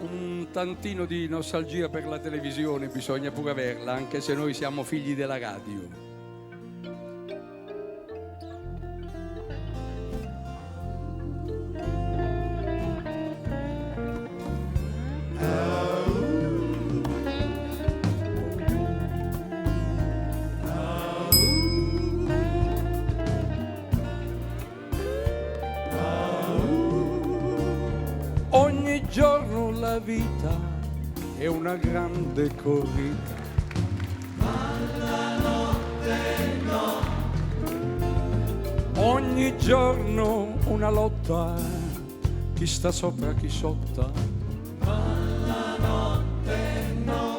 Un tantino di nostalgia per la televisione bisogna pure averla, anche se noi siamo figli della radio. Ogni giorno la vita è una grande corrida, ma la notte no. Ogni giorno una lotta, chi sta sopra chi sotto, ma la notte no.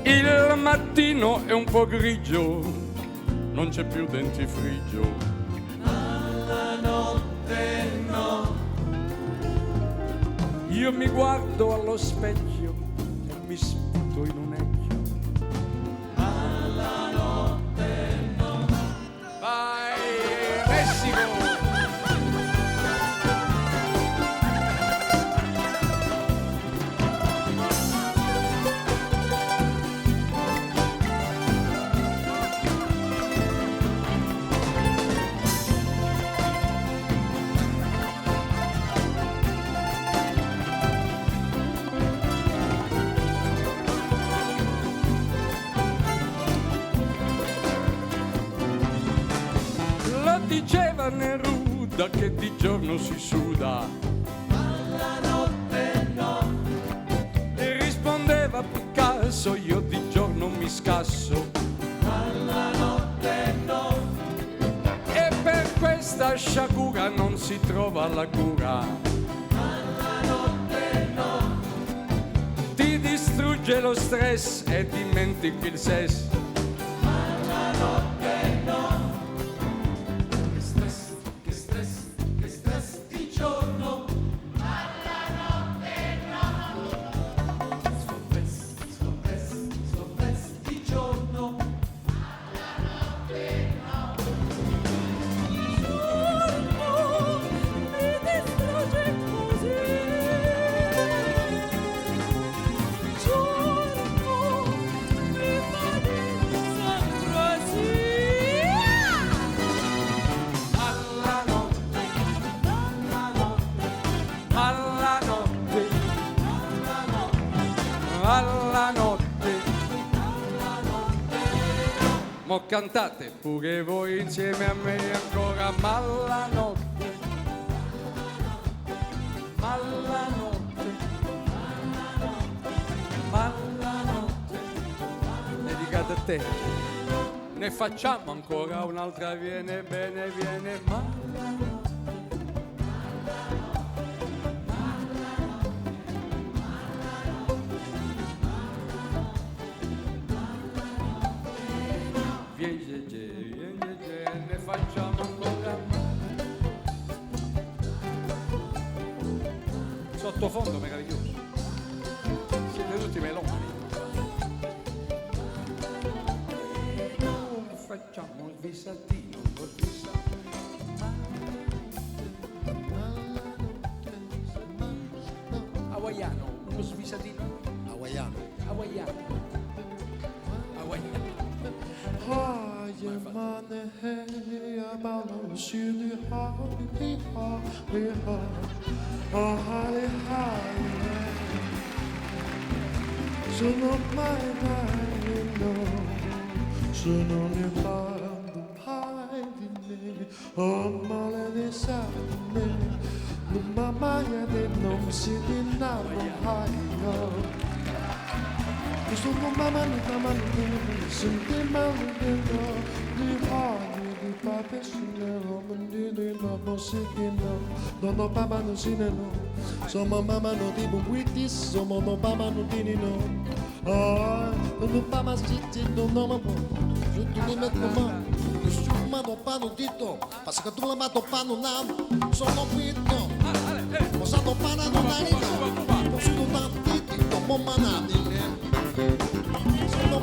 Il mattino è un po' grigio, non c'è più dentifricio, ma la notte no. Io mi guardo allo specchio e mi sputo in un ecchio. Alla notte no. Vai, Messico! Diceva Neruda che di giorno si suda, ma la notte no. E rispondeva Picasso, io di giorno mi scasso, ma la notte no. E per questa sciagura non si trova la cura, ma la notte no. Ti distrugge lo stress e dimentichi il sesso, ma la notte no. Alla notte, mo cantate pure voi insieme a me ancora, ma alla notte, ma alla notte, ma alla notte, dedicata a te, ne facciamo ancora un'altra, viene bene, viene, ma alla notte. Ne facciamo ancora sottofondo meraviglioso, siete tutti meloni. Facciamo il visatino, hawaiano, uno svisatino hawaiano. Sono mai sono nel mondo di me, oh maledetta me, non mamma non si innamora. Sono mamma senti male di pape sinero, di no sikino, no papa no sinero, sono mamma no di buitis, sono no papa no di no. Ah, no papa sitti no no. Je te les mets comment? Le sûrement non pas nos dito, parce que tout le monde pas nos nam, sono quito. Cosa non pana non narino, posso non tantiti, non manati. Sono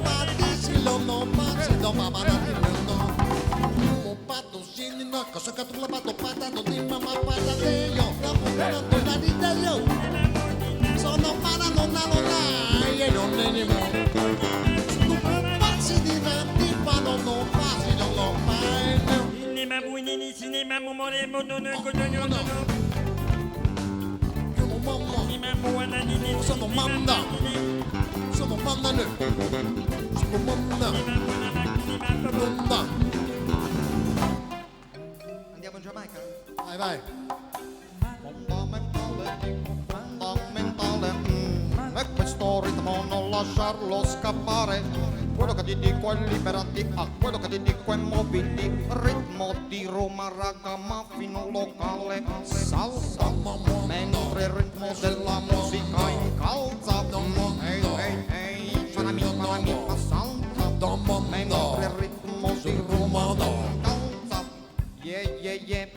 so che tu la batto patato di mamma patateio. La puttana donna di Dio. Sono para nonna nonna e non ne ne mo. Tu passi di venti pano non passi non lo fai. Cinéma buinini, cinéma momole monono cognolo. Sono mamma. Cinéma buananini. Sono mamma. Sono mamma. Sono mamma. Mamma. Andiamo in Giamaica? Vai vai. Fondamentale, e questo ritmo non lasciarlo scappare. Quello che ti dico è liberati, quello che ti dico è muoviti. Ritmo di Roma, ragamuffin locale, salsa, mentre il ritmo della musica incalza. Ehi, ehi, ehi, fanami, salsa, mentre il ritmo di Roma incalza. Yeah, yeah, yeah.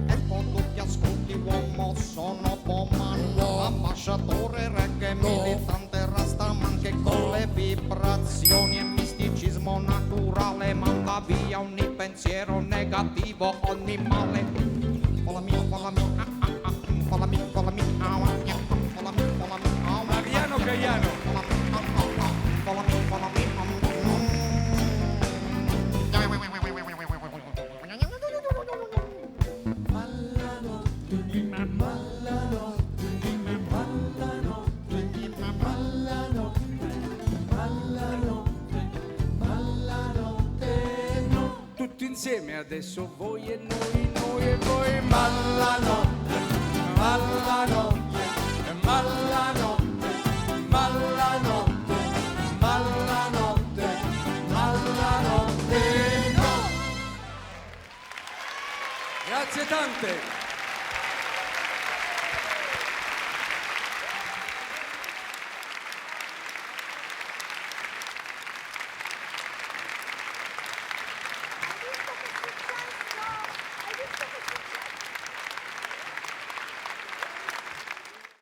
E quando ti ascolti uomo sono Boman, ambasciatore reggae, militante rastaman che con le vibrazioni e misticismo naturale manda via ogni pensiero negativo, ogni male. Follow me, follow me, follow me, follow me, follow me, follow me, Mariano Gaiano. follow me, follow me. Tutti insieme adesso voi e noi e voi. Mallanotte, mallanotte, mallanotte, mallanotte, mallanotte, mallanotte, no! Grazie tante!